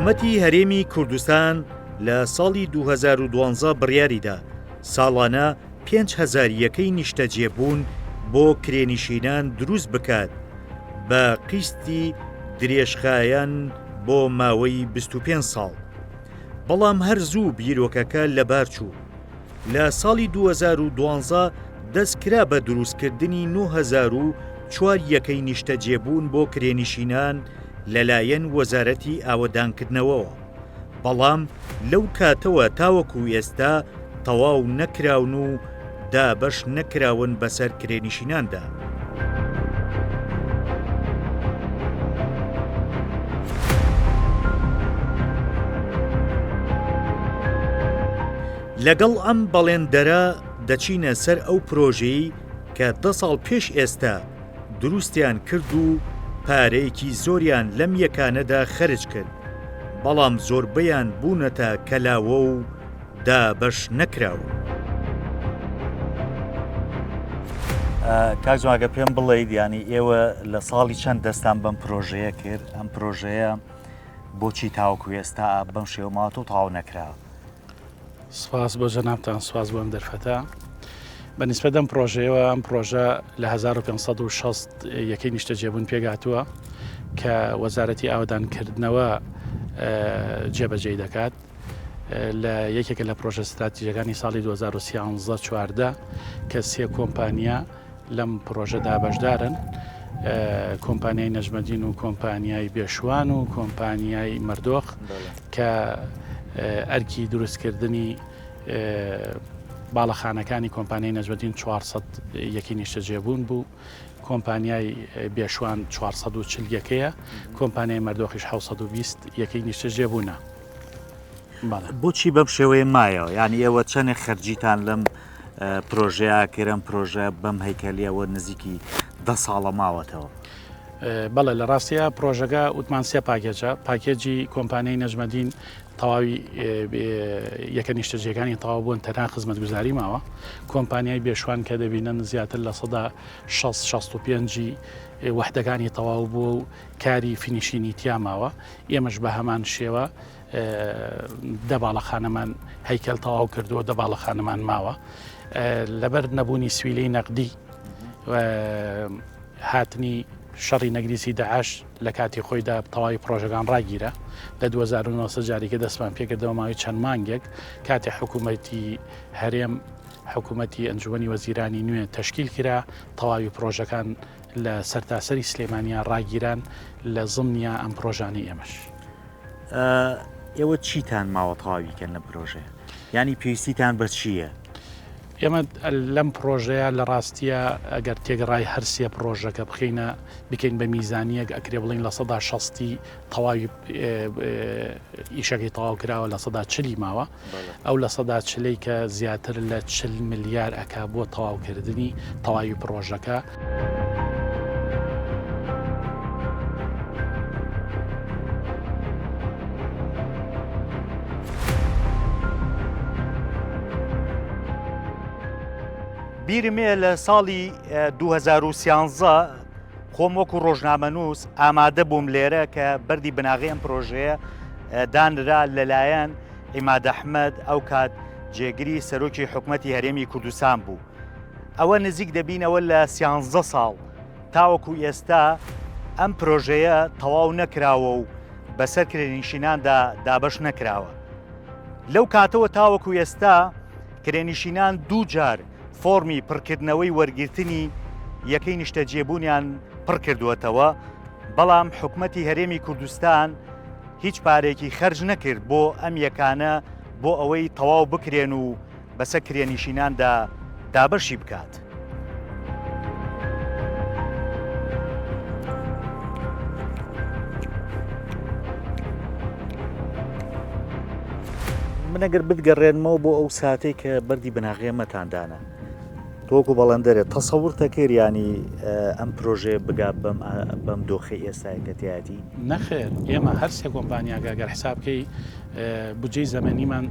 حکوومەتی هەرێمی کوردستان لە ساڵی 2012 بڕیاریدا ساڵانە 5,000 یەکەی نیشتەجێبوون بۆ کرێنشینان دروست بکات بە قیستی درێژخایەن بۆ ماوەی 25 ساڵ. بەڵام هەر زوو بیرۆکەکە لەبار چوو. لە ساڵی 2012 دەستکرا بە دروستکردنی 9,004 یەکەی نیشتەجێبوون بۆ کرێنشینان لەلایەن وەزارەتی ئاوەدانکردنەوەوە. بەڵام لەو کاتەوە تاوەکو ئێستا تەواو نەکراون و دابەش نەکراون بەسەر کرێنشیناندا. لەگەڵ ئەم بەڵێندەرە دەچینە سەر ئەو پرۆژەی کە 10 ساڵ پێش ئێستا دروستیان کرد و پارەیەکی زۆریان لەم یەکانەدا خەرج کرد، بەڵام زۆربەیان بوونەتە کەلاوە و دابەش نەکراون. کاک جوانگە پێم بڵێیت ینی ئێوە لە ساڵی چەند دەستان بەم پرۆژەیە کرد، ئەم پرۆژەیە بۆچی تاوەکو ئێستا بەم شێوەمات و تاو نەکراوە؟ سپاس بۆ جەنابتان، سپاس بۆ ئەم دەرفەتە. بەنسبەت ئەم پرۆژەیەوە ئەم پرۆژە لە 1560 یەکەی نیشتەجێبوون پێگاتووە کە وەزارەتی ئاوەدانکردنەوە جێبەجێ دەکات لە یەکێکە لە پرۆژە استراتیژیەکانی ساڵی 2013-14 کە 3 کۆمپانیا لەم پرۆژەدا بەشدارن، کۆمپانیای نەژمەدین و کۆمپانیای بێشوان و کۆمپانیای مەردۆخ کە ئەرکی دروستکردنی باڵەخانەکانی کۆمپانیای نەژمەدین 400 یەکی نیشتەجێبوون بوو، کۆمپانیای بێشوان 440 یەکەیە، کۆمپانیای مەردۆخیش 720 یەکەی نیشتەجێبوونە. بۆچی بەم شێوەیە مایەوە؟ ینی ئێوە چەندێک خەرجیتان لەم پرۆژەیە کرم پرۆژە بەم هەیکەلیەوە نزیکی 10 ساڵە ماوەتەوە؟ بەڵێ لە ڕاستیە پرۆژەکە وتمان 3 پاکێجە، پاکێجی کۆمپانیای نەژمەدین تەواوی یەکە نیشتەجێەکانی تەواو بوون تەنها خزمەتگوزاری ماوە، کۆمپانیای بێشوان کە دەبینن زیاتر لە 65 وەحدەکانی تەواو بوو و کاری فینیشینی تیا ماوە. ئێمەش بە هەمان شێوە دە باڵەخانەمان هەیکەل تەواو کردووە، دە باڵەخانەمان ماوە. لەبەر نەبوونی سویلەی نەقدی هاتنی شەڕی نەگریسی داعش لە کاتی خۆیدا تەواوی پرۆژەکان ڕاگیرە. لە 2009 جارێکە دەستمان پێکردەوە ماوەی چەند مانگێک کاتی حکوومەتی هەرێم حکوومەتی ئەنجومەنی وەزیرانی نوێ تەشکیل کرا، تەواوی پرۆژەکان لە سەرتاسەری سلێمانیان ڕاگیران لە زمنیا ئەم پرۆژانی ئێمەش. ئێوە چیتان ماوە تەواویکەن لە پرۆژەیە؟ ینی پێویستیتان بە چییە؟ ئێمە لەم پرۆژەیە لە ڕاستیە ئەگەر تێگەڕای هەرسیە پرۆژەکە بخینە بکەین بە میزانیەک ئەکرێ بڵین لە 160 تەواوی ئیشەکەی تەواو کراوە لە 140 ماوە، ئەو لە 140 کە زیاتر لە 40 ملیار ئەکا بۆ تەواوکردنی تەواوی پرۆژەکە. بیرمێ لە ساڵی 2013 خۆم وەکو ڕۆژنامەنووس ئامادە بووم لێرە کە بەردی بناغی ئەم پرۆژەیە دانرا لەلایەن عیماد ئەحمەد ئەو کات جێگیری سەرۆکی حکوومەتی هەرێمی کوردستان بوو. ئەوە نزیک دەبینەوە لە 13 ساڵ تاوەکو ئێستا ئەم پرۆژەیە تەواو نەکراوە و بەسەر کرێنشیناندا دابەش نەکراوە. لەو کاتەوە تاوەکو ئێستا کرێنشینان دوو جار فۆرمی پڕکردنەوەی وەرگرتنی یەکەی نیشتەجێبوونیان پڕ کردووەتەوە، بەڵام حکوومەتی هەرێمی کوردستان هیچ پارێکی خەرج نەکرد بۆ ئەم یەکانە بۆ ئەوەی تەواو بکرێن و بەسەر کرێنشیناندا دابەشی بکات. من ئەگەر بتگەڕێنمەوە بۆ ئەو ساتێک کە بەردی بناغی ئەمەتاندانە، تۆکو بەڵندەرێت تەسەورتە کرد ینی ئەم پرۆژێ بگا بەم دۆخی ئێستاکەتیاتی نەخێر ئێمە هەرسێ کۆمپانیاگەر حسابکەی بجێ زەمەنیمان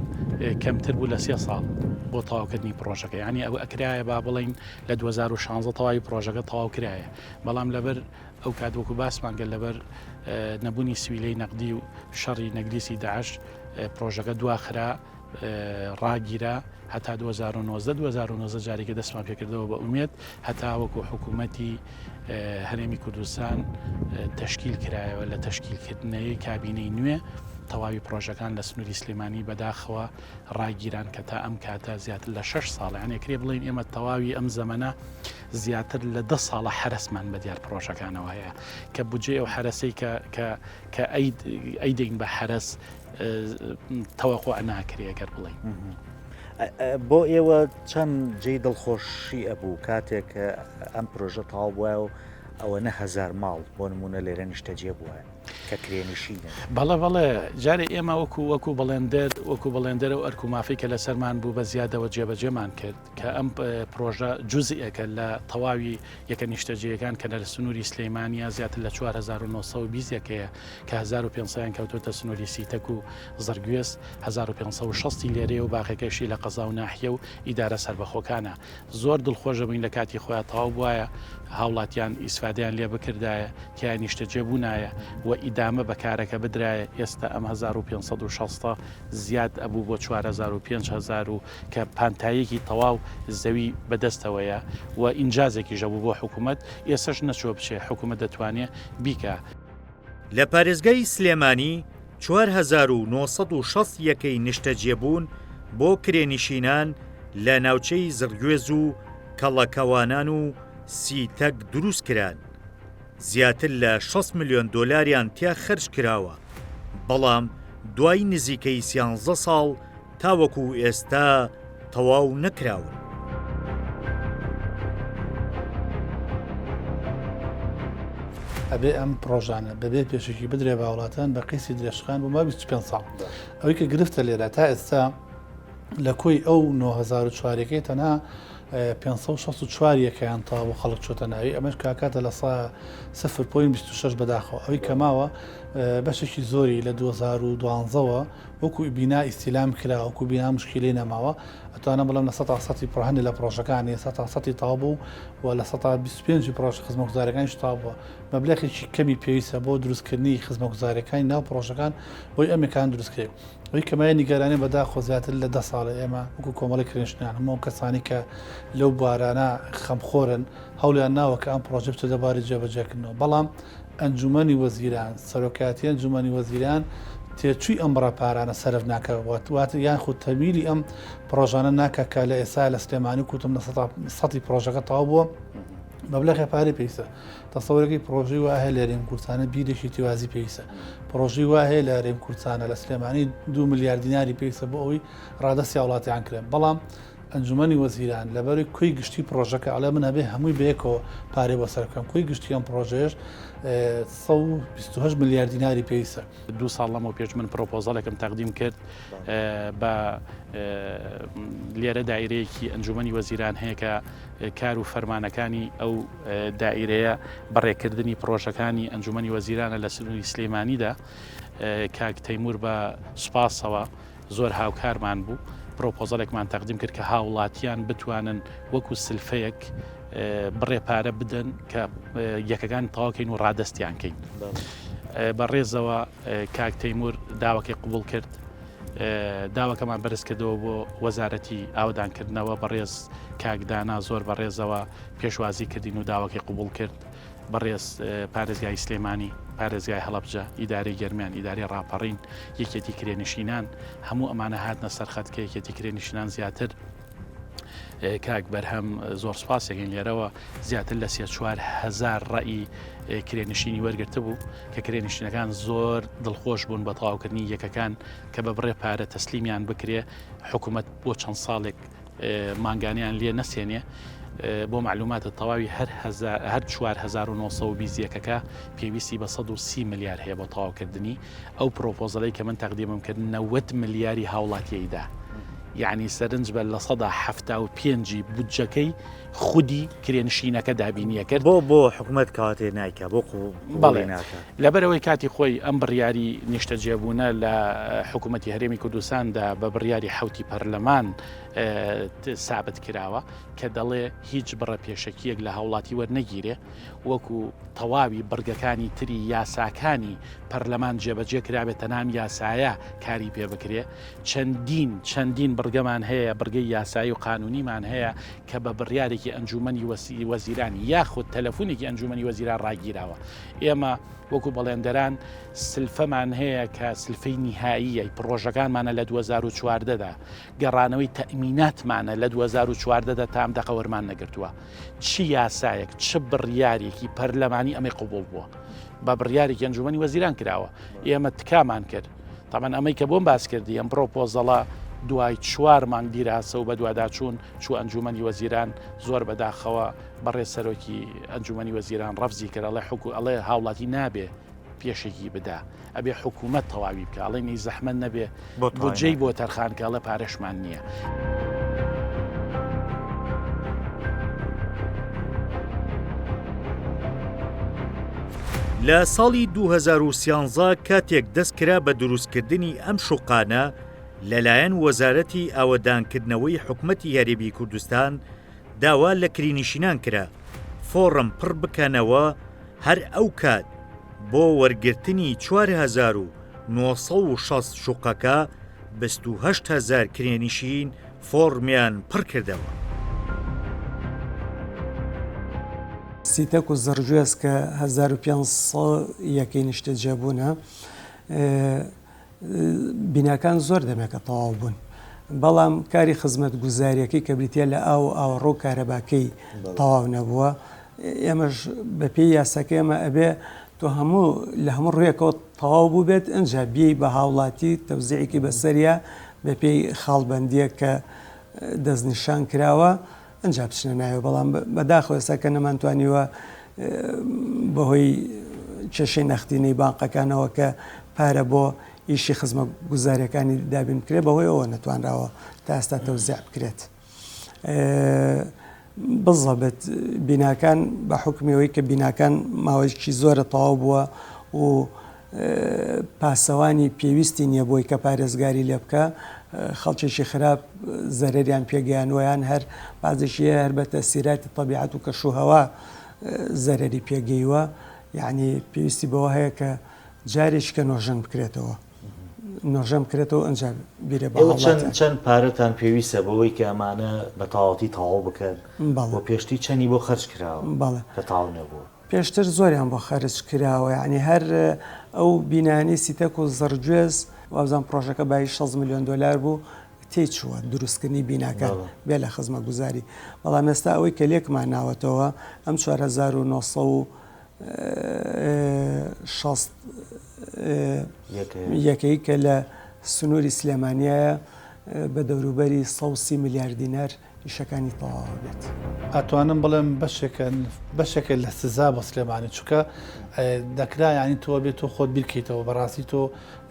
کەمتر بوو لە 3 ساڵ بۆ تەواوکردنی پرۆژەکە ینی ئەو ئەکرایە با بڵین لە 2016 تەواوی پرۆژەکە تەواو کرایە بەڵام لەبەر ئەو کاتوەکو باسمان گەل لەبەر نەبوونی سویلەی نەقدی و شەڕی نەگریسی داعش پرۆژەکە دواخرا ڕاگیرە هەتا 2019 جارێکە دەستمان پێکردەوە بە ئومێد هەتا وەکو حکوومەتی هەرێمی کوردستان تەشکیل کرایەوە لە تەشکیلکردنەوەی کابینەی نوێ تەواوی پرۆژەکان لە سنووری سلێمانی بەداخەوە ڕاگیران کە تا ئەم کاتە زیاتر لە 6 ساڵ یانێکرێ بڵین ئێمە تەواوی ئەم زەمەنە زیاتر لە 10 ساڵە حرەسمان بە دیار پرۆژەکانەوە هەیە کە بجێ ئەو حرەسەی کە ئەیدەین بە حرەس تەوەقع ناکرێگەر بڵین. بۆ ئێوە چەند جێی دڵخۆشی ئەبوو کاتێک ئەم پرۆژە تاو بووە و ئەوە نە هەزار ماڵ بۆ نمونە لێرە نیشتەجێ بووە کە کرێنشینە بەڵێ جارێ ئێمە وەکو بەڵێندەر و ئەرکومافی کە لە سەرمان بوو بە زیادەوە جێبەجێمان کرد کە ئەم پرۆژە جوزئێکە لە تەواوی یەکە نیشتەجێیەکان کە لە سنووری سلەیمانیا زیاتر لە 4920ەکەیە کە 1500 کەوتۆتە سنووری سیتەک و زەرگوێست 1560 لێرێ و باقیەکەشی لە قەزا و ناحیە و ئیدارە سربەخۆکانە زۆر دڵخۆشە بووین لە کاتی خۆیان تەواو بووایە هاوڵاتیان ئیسفادیان لێ بکردایە تیان نیشتەجێ بوونایە و ئیدامە بەکارەکە بدرایە ئێستا ئەم 1560 زیاد ئەبوو بۆ 4500 و کە پانتاییەکی تەواو زەوی بەدەستەوەیە و ئینجازێکی ژەبوو بۆ حکوومەت ئێسش نەچۆ بچێ حکوومەت دەتوانێت بیکە. لە پارێزگای سلێمانی 4960 یەکەی نیشتەجێبوون بۆ کرێنشینان لە ناوچەی زرگوێز و کەڵەکەوانان و سیتەک دروست کران. زیاتر لە 6 ملیۆن دۆلاریان تیا خەرج کراوە بەڵام دوای نزیکەی 13 ساڵ تاوەکو ئێستا تەواو نەکراون. ئەبێ ئەم پرۆژانە بەبێ پێشێکی بدرێ بە وڵاتان بە قیسی درێژخان بۆ ما 25 ساڵ ئەوەی کە گرفتە لێرە تا ئێستا لە کۆی ئەو 9004ەکەی تەنها 564 یەکەیان تا بۆ خەڵک چۆتە ناوی ئەمەش کاکاتە لە 0.26 بەداخەوە ئەوەی کەماوە بەشێکی زۆری لە 2012ەوە وەکو بینا ئیسیلام کرا وەکو بینا مشکلەی نەماوە ئەتوانە بڵم لە 100 پڕهەندی لە پرۆژەکانی 100 تاو بوو و لە 125 پرۆژ خزمەتگوزاریەکانی تاو بووە مەبلەغێکی کەمی پێویستە بۆ دروستکردنی خزمەتگوزاریەکانی ناو پرۆژەکان بۆی ئەمەکان دروستکرێت ئەوەی کەمای نیگەرانی بەداخۆ زیاتر لە 10 ساڵە ئێمە وەکو کۆمەڵی کرێنشتنیان هەموو کەسانی کە لەو بارانە خەمخۆرن هەولیان ناوە کە ئەم پرۆژە بچێتە دەباری جێبەجێکردنەوە بەڵام ئەنجومەنی وەزیران سەرۆکاتی ئەنجومەنی وەزیران تێچووی ئەم ڕاپارانە سەرف ناکەوات یان خود تەمیری ئەم پرۆژانە ناکەکە لە ئێستا لە سلێمانی کوتم لە 100 پرۆژەکە تاو بووە مەبلەغی پارەی پێویستە تەسەورەکەی پرۆژەی وایە لە هەرێم کوردستانە بیرێکی تیوازی پێویستە پرۆژەی وایە لە هەرێم کوردستانە لە سلێمانی 2 ملیارد دیناری پێویستە بۆ ئەوی ڕادەستی وڵاتیان کرێن بەڵام ئەنجومەنی وەزیران لەبەری کوی گشتی پرۆژەکە ئەڵێ من هەبێ هەمووی بەیەکەوە پارەی بۆ سەرکەم کوی گشتی ئەم پرۆژەیەش 128 ملیارد دیناری پێویستە 2 ساڵ لەمەوە پێش من پرۆپۆزەڵێکم تەقدیم کرد بە لێرە دایرەیەکی ئەنجومەنی وەزیران هەیە کە کار و فەرمانەکانی ئەو دائیرەیە بەڕێکردنی پرۆژەکانی ئەنجومەنی وەزیرانە لە سنووری سلێمانیدا کاک تەیمور بە سوپاسەوە زۆر هاوکارمان بوو پرۆپۆزەڵێکمان تەقدیم کرد کە هاوڵاتیان بتوانن وەکو سلفەیەک بڕێپارە بدەن کە یەکەکان تەواوکەین و ڕادەستیان کەین بە ڕێزەوە کاک تەیمور داواکەی قبول کرد داواکەمان بەرز کردەوە بۆ وەزارەتی ئاودانکردنەوە بەڕێز کاکدانا زۆر بەڕێزەوە پێشوازی کردین و داواکەی قبول کرد بەڕێز پارێزگای سلێمانی پارێزگای هەڵەبجە ئیدارەی گەرمیان ئیداری ڕاپەڕین یەکێتی کرێنشینان هەموو ئەمانە هاتنە سەرخەت کە یەکێتی کرێنشینان زیاتر کاک بەرهەم زۆر سپاسێکین لێرەوە زیاتر لە 4,000 ڕەئی کرێنشینی وەرگرتە بوو کە کرێنشینەکان زۆر دڵخۆش بوون بە تەواوکردنی یەکەکان کە بە بڕێ پارە تەسلیمیان بکرێ حکوومەت بۆ چەند ساڵێک مانگانیان لێ نەسێنێ بۆ معلوماتە تەواوی هەر 4920 یەکەکە پێویستی بە 130 ملیار هەیە بۆ تەواوکردنی ئەو پرۆپۆزەڵی کە من تەقدیمم کرد 90 ملیاری هاوڵاتیەیدا یعنی سەرنج بە لە سەدا هەفتا و پێنجی بودجەکەی خودی کرێنشینەکە دابینیە کرد بۆ حکوومەت کاتێ نایکە بۆ بەڵێ لەبەرەوەی کاتی خۆی ئەم بڕیاری نیشتە جێبوونە لە حکوومەتی هەرێمی کوردستاندا بە بڕیاری حوتی پەرلەمان سابت کراوە کە دەڵێ هیچ بڕە پێشەکیەک لە هاوڵاتی وەرنەگیرێ وەکو تەواوی بڕگەکانی تری یاساکانی پەرلەمان جێبەجێ کرابێتە نام یاسایە کاری پێ بکرێ چەندین بڕگەمان هەیە بڕگەی یاسایی و قانونیمان هەیە کە بە بڕیارێکی ئەنجومەنی وەزیرانی یاخود تەلەفۆنێکی ئەنجومەنی وەزیران ڕاگیراوە ئێمە وەکو بەڵێندەران سلفەمان هەیە کە سلفەی نیهاییە پرۆژەکانمانە لە 2014دا گەڕانەوەی تەئمیناتمانە لە 2014دا تام دەقەوەرمان نەگرتووە چی یاسایەک چ بڕیارێکی پەرلەمانی ئەمەی قوبوڵ بووە بە بڕیارێکی ئەنجومەنی وەزیران کراوە ئێمە تکامان کرد تامان ئەمەی کە بۆم باس کردی ئەم پرۆپۆزەڵە دوای 4 مانگ دیراسە و بە دوواداچوون چوو ئەنجومەنی وەزیران زۆر بەداخەوە بەڕێ سەرۆکی ئەنجومەنی وەزیران ڕەفزی کرد ئەڵێ هاوڵاتی نابێ پێشێکی بدا ئەبێ حکوومەت تەواوی بکە ئەڵێ نی زەحمەت نەبێ بودجەی بۆ تەرخانکە ئەڵێ پارەشمان نییە. لە ساڵی 2013 کاتێک دەستکرا بە دروستکردنی ئەم شوقانە لەلایەن وەزارەتی ئاوەدانکردنەوەی حکوومەتی هەرێمی کوردستان داوا لە کرێنشینان کرا فۆڕم پڕ بکەنەوە هەر ئەو کات بۆ وەرگرتنی 4960 شوقەکە 28,000 کرێنشین فۆڕمیان پڕ کردەوە. سیتەک و زەرجێز کە 1500 یەکەی نیشتە جێبوونە بیناکان زۆر دەمێکە تەواو بوون بەڵام کاری خزمەت گوزاریەکەی کە بریتە لە ئاوەڕۆ کارەباکەی تەواو نەبووە ئێمەش بە پێی یاساکە ئێمە ئەبێ تۆ هەموو لە هەموو ڕوویەکەوە تەواو بوو بێت ئەنجا بیەی بە هاوڵاتی تەوزیعێکی بەسەریە بە پێی خاڵبەندیە کە دەستنیشان کراوە ئەنجا بچنە ناوێ بەڵام بەداخەوە ئێستا کە نەمانتوانیوە بەهۆی کێشەی نەختینەی بانقەکانەوە کە پارە بۆ ئیشی خزمە گوزاریەکانی دابین بکرێت بەهۆی ئەوە نەتوانراوە تا ئێستا تەوزیع بکرێت. بزەبێت بیناکان بە حکمیەوەی کە بیناکان ماوەیەکی زۆرە تەواو بووە و پاسەوانی پێویستی نییە بۆی کە پارێزگاری لێ بکە خەڵکێکی خراپ زەرەریان پێگەیانوەیان هەر بازێکی هەر بە تەسیراتی تەبیعەت و کەشوهەوا زەرەری پێگەیوە یعنی پێویستی بەوە هەیە کە جارێکی کە نۆژەن بکرێتەوە نۆژەم بکرێتەوە ئەنج بیرێ چەند پارەتان پێویستە بەوەی کە ئەمانە بە تەواوەتی تەواو بکەن بۆ پێشتی چەندی بۆ خەرج کراوە کە تاو نەبوو پێشتر زۆریان بۆ خەرج کراوە یعنی هەر ئەو بینانی سیتەک و زەرجێز وابزان پرۆژەکە بای 6 میلیۆن دلار بوو تێچووە دروستکردنی بیناکان بێ لە خزمە گوزاری بەڵام ئێستا ئەوەی کە لێکمان ناوەتەوە ئەم 4960 یەکەی کە لە سنووری سلێمانیایە بە دەوروبەری 130 میلیارد دینار ئیشەکانی تەواو بێت. ئەتوانم بڵێم بەشێکە لە سزا بە سلێمانی چووکە دەکرا ینی تۆ بێت تۆ خۆت بیرکەیتەوە بەڕاستی تۆ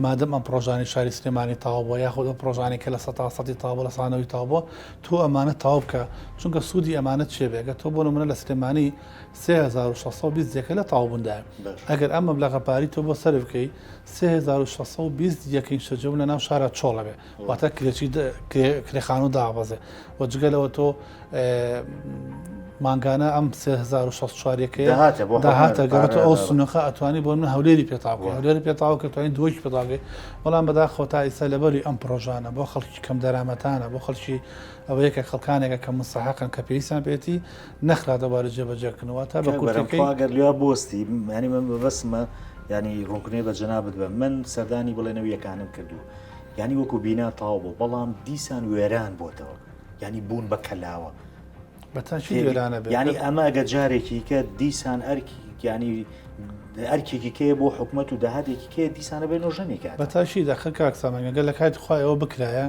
مادەم ئەم پرۆژانی شاری سلێمانی تاوا بووە یاخود ئەو پرۆژانی کە لە 100 تاوا لە سانەوەی تاوە تۆ ئەمانە تاوا بکە چونکە سوودی ئەمانەت چێ بێگە تۆ بۆ نمونە لە سلێمانی 3620 یەکە لە تاوابووندایە ئەگەر ئەم مەبلەغە پاری تۆ بۆ سەر بکەی 3620 یەکەی شەجەو لە ناو شارە چۆڵە بێ واتە کرێخان و دابەزێ وەجگەلەوە تۆ مانگانە ئەم 3664 داهاتە گەڕێتەوە ئەو سنوخە ئەتوانی بۆ من هەولێری پێتاوکە هەولێری پێتاوە کە توانین دۆیکی پێتاگەی بەڵام بەداخەوە تا ئێستا لەبەری ئەم پرۆژانە بۆ خەڵکی کەم دەرامەتانە بۆ خەڵکی ئەوەیەکە خەڵکانێکە کە مستحقن کە پێویستیان پێێتی نەخرا دەبارە جێبەجێکردنەوە تا بە کوتەکەی لێ بۆستی ینی من بەسمە ینی ڕوونکردنی بە جەنابەت بە من سەردانی بڵێنەوە یەکانم کردو ینی وەکو بینا تاو بوو بەڵام دیسان وێران بۆتەوە ینی بوون بە کەلاوە ینی ئەمە ئەگە جارێکی کە دیسان ئەرکی ینی ئەرکێکی کێ بۆ حکوومەت و داهاتێکی کێ دیسانە بێ نۆژەنێکە بەتاشی داخە کاکسامەگە لە کاتی خخوایەوە بکرایە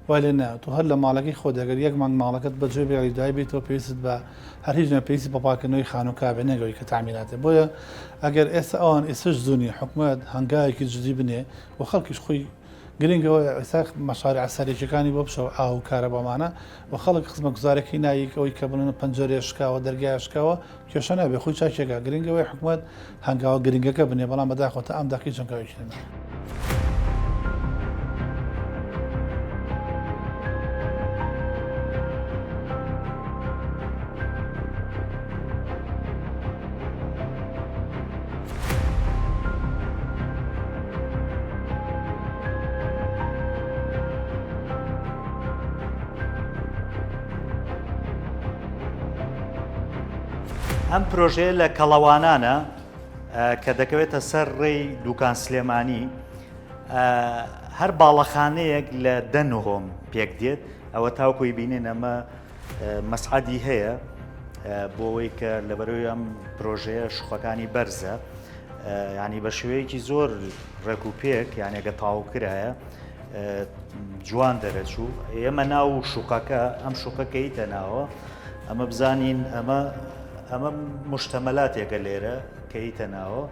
وای لێ نا تو هەر لە ماڵەکەی خۆ دەگەر یەک مانگ ماڵەکەت بەجێ بێڵی دوای بێتەوە پێویست بە هەر هیچ پێویستی بەپاکردنەوەی خانووکابێ نەگەوی کە تامیناتێ بۆیە ئەگەر ئێستا ئەوان ئێسش زوونی حکوومەت هەنگایەکی جدی بنێ و خەڵکیش خۆی گرنگەوە ئێستا مەشارع سەرێکیەکانی بۆ بشەوە ئاو کارەبامانە و خەڵک خزمە گوزارێکی نایک ئەوەی کە بنن پەنجەرێ شکاوە دەرگای شکاوە کێشە نابێ خۆی چاکێکا گرنگەوەی حکوومەت هەنگاوە گرنگەکە بنێ بەڵام بەداخۆتە ئەم داقی چەندکاوێکی نێ. ئەم پرۆژەیە لە کەڵەوانانە کە دەکەوێتە سەر ڕێی دوکان سلێمانی هەر باڵەخانەیەک لە دەنهۆم پێک دێت ئەوە تاوکۆی بینێن ئەمە مەسعەدی هەیە بۆ ئەوەی کە لەبەرەوەی ئەم پرۆژەیە شوقەکانی بەرزە ینی بە شێوەیەکی زۆر ڕێکوپێک یانێگە تاوکرایە جوان دەرەچوو ئێمە ناو شوقەکە ئەم شوقەکەیتە ناوە ئەمە بزانین ئەمە مشتەمەلاتێکە لێرە کەیتە ناوە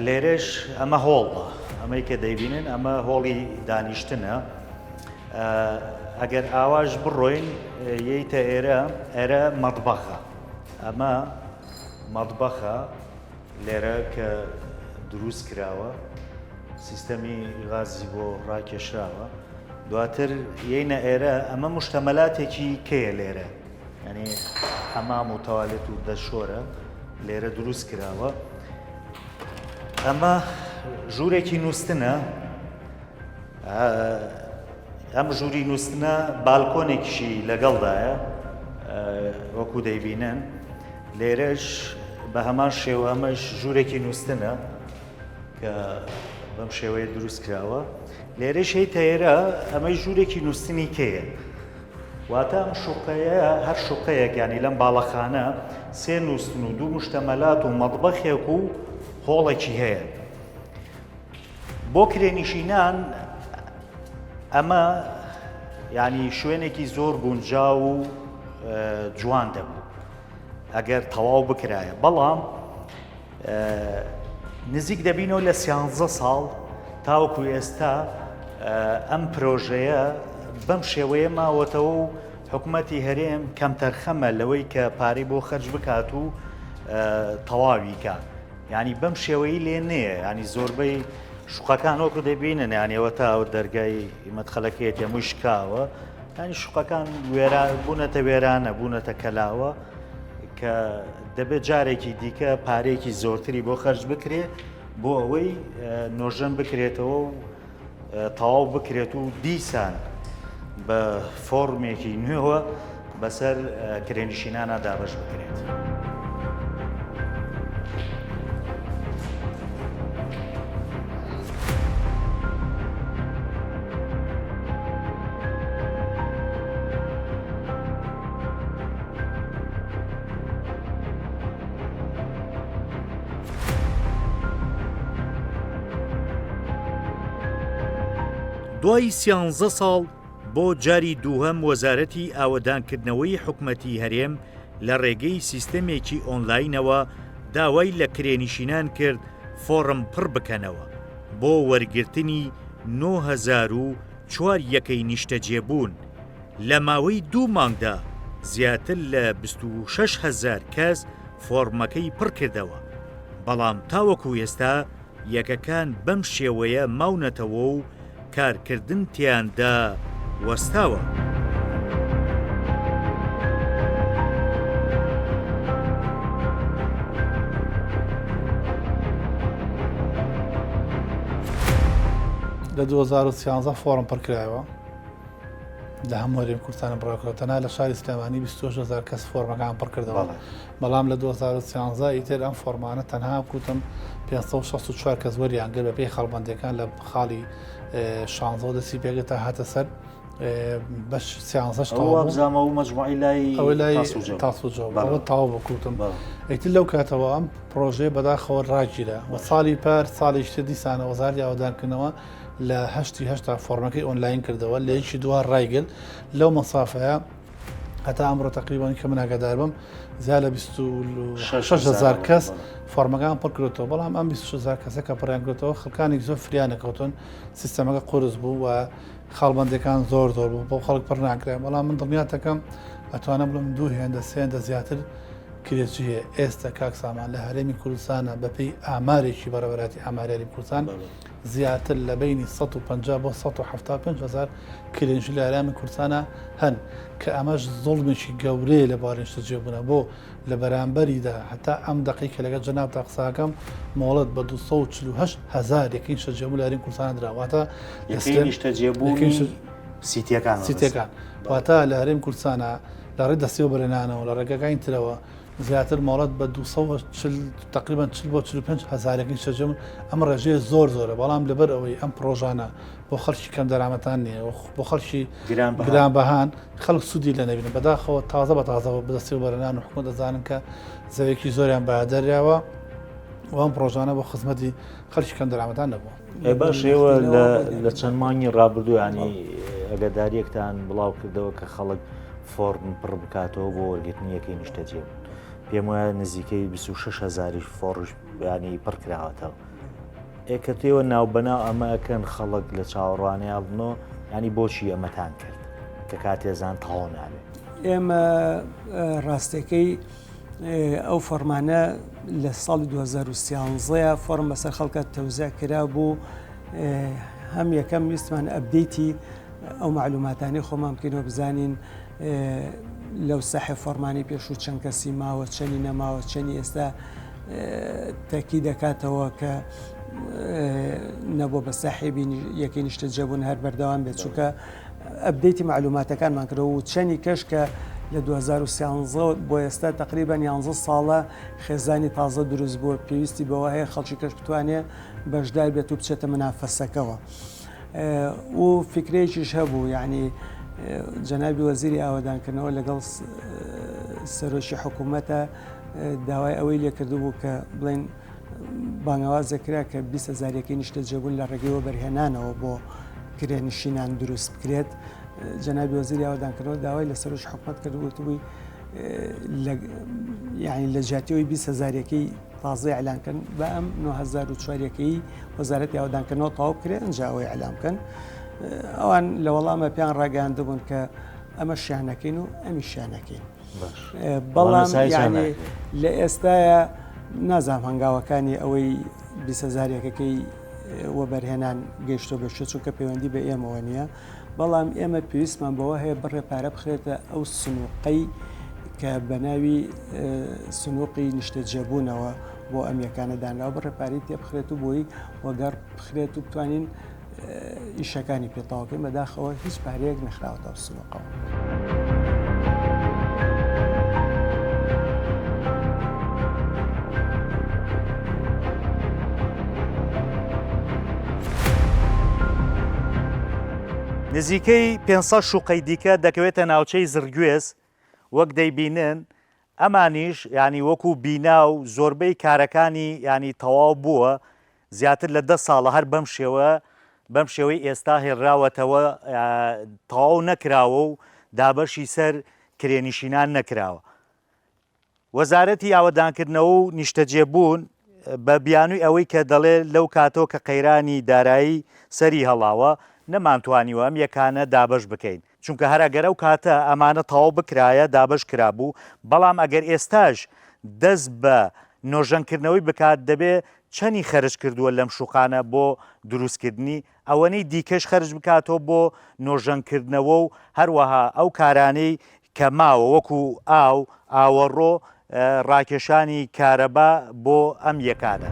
لێرەش ئەمە هۆڵە ئەمەی کە دەیبینن ئەمە هۆڵی دانیشتنە ئەگەر ئاواش بڕۆین یەیتە ئێرە مەطبەخە ئەمە مەطبەخە لێرە کە دروست کراوە سیستەمی غازی بۆ ڕاکێشراوە دواتر یەینە ئێرە ئەمە مشتەمەلاتێکی کەیە لێرە ینی حەمام و تەوالێت و دەشۆرە لێرە دروست کراوە ئەمە ژوورێکی نووسنە ئەم ژووری نووسنە بالکۆنێکیشی لەگەڵدایە وەکو دەیبینن لێرەش بە هەمان شێوە ئەمەش ژوورێکی نووسنە کە بەم شێوەیە دروست کراوە لێرەش هەیتە ئێرە ئەمەی ژوورێکی نووسنی کەیە واتە ئەم شوقەیە هەر شوقەیەک ینی لەم باڵەخانە سێ نووسن و دوو مشتەمەلات و مەطبەخێک و هۆڵێکی هەیە بۆ کرێنشینان ئەمە ینی شوێنێکی زۆر گونجاو و جوان دەبوو ئەگەر تەواو بکرایە بەڵام نزیک دەبینەوە لە 13 ساڵ تاوەکو ئێستا ئەم پرۆژەیە بەم شێوەیە ماوەتەوە و حکوومەتی هەرێم کەم تەرخەمە لەوەی کە پارەی بۆ خەرج بکات و تەواوی کات ینی بەم شێوەی لێ نییە ینی زۆربەی شوقەکان وەکو دەبینن یانیەوە تا دەرگای مەدخەلەکەیەت هەمووی شکاوە ینی شوقەکان بوونەتە وێرانە بوونەتە کەلاوە کە دەبێت جارێکی دیکە پارەیەکی زۆرتری بۆ خەرج بکرێ بۆ ئەوەی نۆژەن بکرێتەوە و تەواو بکرێت و دیسان بە فۆرمێکی نوێوە بەسەر کرێنشینانە دابەش بکرێت. دوای 13 ساڵ بۆ جاری دووهەم وەزارەتی ئاوەدانکردنەوەی حکوومەتی هەرێم لە ڕێگەی سیستەمێکی ئۆنلاینەوە داوای لە کرێنشینان کرد فۆڕم پڕ بکەنەوە بۆ وەرگرتنی 9,004 یەکەی نیشتەجێبوون لە ماوەی 2 مانگدا زیاتر لە 26,000 کەس فۆرمەکەی پڕ کردەوە بەڵام تاوەکو ئێستا یەکەکان بەم شێوەیە ماونەتەوە و کارکردن تیاندا وەستاوە. لە 2013 فۆرم پڕکرایەوە لە هەموو هەرێمی کوردستانە بڕاکەوتەنا لە شاری سلێمانی 26,000 کەس فۆرمەکان پڕ کردەوە بەڵام لە 2013 ئیتر ئەم فۆرمانە تەنها کوتم 564 کەس وەریانگەر بە پێی خەڵبەندەکان لە خاڵی 16 دەسی پێگەتە هاتە سەر بەش 13 بزانمە و مەجموعی لای تاسوجەوە تاوا بکوتم ئیتر لەو کاتەوە ئەم پرۆژێ بەداخەوە ڕاگیرە بە ساڵی پار ساڵی شتە دیسانە وەزارتی ئاوەدانکردنەوە لە 8 فۆرمەکەی ئۆنلاین کردەوە لە یەکی دووار ڕایگرت لەو مەسافەیە هەتا ئەمڕۆ تقریبان کە من ئاگادار بم زیاد لە 26,000 کەس فۆرمەکان پڕ کردەوە بەڵام ئەم 26,000 کەسە کە پڕیان کردەوە خەڵکانی زۆر فریان نەکەوتن سیستەمەکە قورس بوو و خاڵبەندەکان زۆر بوو بۆ خەڵک پڕ ناکرێن بەڵام من دڵنیا دەکەم ئەتوانم بڵم 2 هێندە 3 هێندە زیاتر کرێکی هەیە ئێستا کاک سامان لە هەرێمی کوردستانە بەپێی ئامارێکی بەڕێوەبەراتی ئامارێری کوردستان زیاتر لە بینی 150 بۆ 175,000 کرێنشی لە هەرێمی کوردستانە هەن کە ئەمەش زوڵمێکی گەورەیە لە بارەی نیشتەجێبوونە بۆ لە بەرامبەریدا هەتا ئەم دقیقە لەگەڵ جەناب تا قساکەم مۆڵەت بە 248,000 یەکەی نیشتەجێبوو لە هەرێمی کوردستان دراواتە سیتیەکان واتە لە هەرێمی کوردستانە لە ڕێی دەستیەوە بەرهێنانەوە لە ڕێگەکانی ترەوە زیاتر مۆڵەت بە 240 تقریبان 40 بۆ 45,000 شەجم ئەم ڕێژەیە زۆرە بەڵام لەبەر ئەوەی ئەم پرۆژانە بۆ خەڵکی کەم دەرامەتان نییە بۆ خەڵکی گرانبەهان خەڵک سوودی لە نەبینن بەداخەوە تازە بە تازەوە بەدەستی بەرهێنان و حکومەت دەزانن کە زەوێکی زۆریان بەهادەریاوە ئەم پرۆژانە بۆ خزمەتی خەڵکی کەم دەرامەتان نەبووە. باش ئێوە لە چەند مانگی ڕابردوو ینی ئەگەداریەکتان بڵاو کردەوە کە خەڵک فۆرم پڕ بکاتەوە بۆ وەرگرتنی یەکەی نیشتەجێبوون. پێم وایە نزیکەی 26,000 فۆڕش بیانی پڕکراوەتەوە. ئێکە تێوە ناوبەناو ئەمە ئەکەن خەڵک لە چاوەڕوانیا بنەوە ینی بۆچی ئەمەتان کرد کە کاتێزان تەواو نابێت. ئێمە ڕاستەکەی ئەو فەرمانە لە ساڵی 2013 فۆرم بەسەر خەڵکە تەوزیع کرا بوو هەم یەکەم ویستمان ئەبدەیتی ئەو معلوماتانی خۆمان بکەینەوە بزانین لەو ساحێ فۆرمانی پێش و چەند کەسی ماوە چەنی نەماوە چەنی ئێستا تاکی دەکاتەوە کە نەبوو بە ساحێبی یەکەی نیشتەجێبوون هەر بەردەوام بێت چونکە ئەبدەیتی معلوماتەکانمان کردەوە و چەنی کەش کە لە 2013 بۆ ئێستا تقریبان 11 ساڵە خێزانی تازە دروست بووە پێویستی بەوە هەیە خەڵکی کەش بتوانێت بەشدار بێت و بچێتە منافەسەکەەوە و فکرێکیش هەبوو یعنی جەنابی وەزیری ئاوادانکردنەوە لەگەڵ سەرۆکی حکوومەتە داوای ئەوەی لێکردو بوو کە بڵێن بانگەوازەکرا کە 20,000 نیشتەجێبوون لە ڕێگەیەوە بەرهێنانەوە بۆ کرێنشینان دروست بکرێت. جەنابی وەزیری ئاوادانکردنەوە داوای لە سەرۆکی حکوومەت کردووتبووی یعنی لە جیاتیەوەی 20,000 تازە ئەعلانکردن بە ئەم 9,004 وەزارەتی ئاوادانکردنەوە تەواو بکرێت ئەنجا ئەوەی ئەعلام بکەن. ئەوان لە وەڵامە پێیان ڕاگەاندەبوون کە ئەمە شیانەکەین و ئەمی شیانەکەین بەڵام یعنی لە ئێستاە نازام هەنگاوەکانی ئەوەی 20,000 وە بەرهێنان گەیشتۆ بەشە چونکە پەیوەندی بە ئێمەوە نییە بەڵام ئێمە پێویستمان بەوە هەیە بڕێ پارە بخرێتە ئەو سنووقەی کە بە ناوی سنووقی نیشتەجێبوونەوە بۆ ئەم یەکانەدانراوە بڕێپاری تێ بخرێت و بۆی وەگەڕ بخرێت و بتوانین ئیشەکانی پێتاوەکەین بەداخەوە هیچ پارەیەک نەخراوەتەوە سنووقەوە. نزیکەی 500 شوقەی دیکە دەکەوێتە ناوچەی زرگوێز وەک دەیبینن ئەمانیش ینی وەکو بینا و زۆربەی کارەکانی ینی تەواو بووە زیاتر لە 10 ساڵە هەر بەم شێوەی ئێستا هێڕاوەتەوە تەواو نەکراوە و دابەشی سەر کرێنشینان نەکراوە. وەزارەتی ئاوادانکردنەوە و نیشتەجێبوون بە بیانووی ئەوەی کە دەڵێ لەو کاتۆ کە قەیرانی دارایی سەری هەڵاوە نەمانتوانیوە ئەم یەکانە دابش بکەین چونکە هەرەگەرە و کاتە ئەمانە تەواو بکرایە دابش کرابوو بەڵام ئەگەر ئێستاش دەست بە نۆژەنکردنەوەی بکات دەبێ چەنی خەرج کردووە لەم شوقانە بۆ دروستکردنی ئەوەنەی دیکەش خەرج بکاتەوە بۆ نۆژەنکردنەوە و هەروەها ئەو کارانەی کە ماوە وەکو ئاوەڕۆ ڕاکێشانی کارەبا بۆ ئەم یەکانە.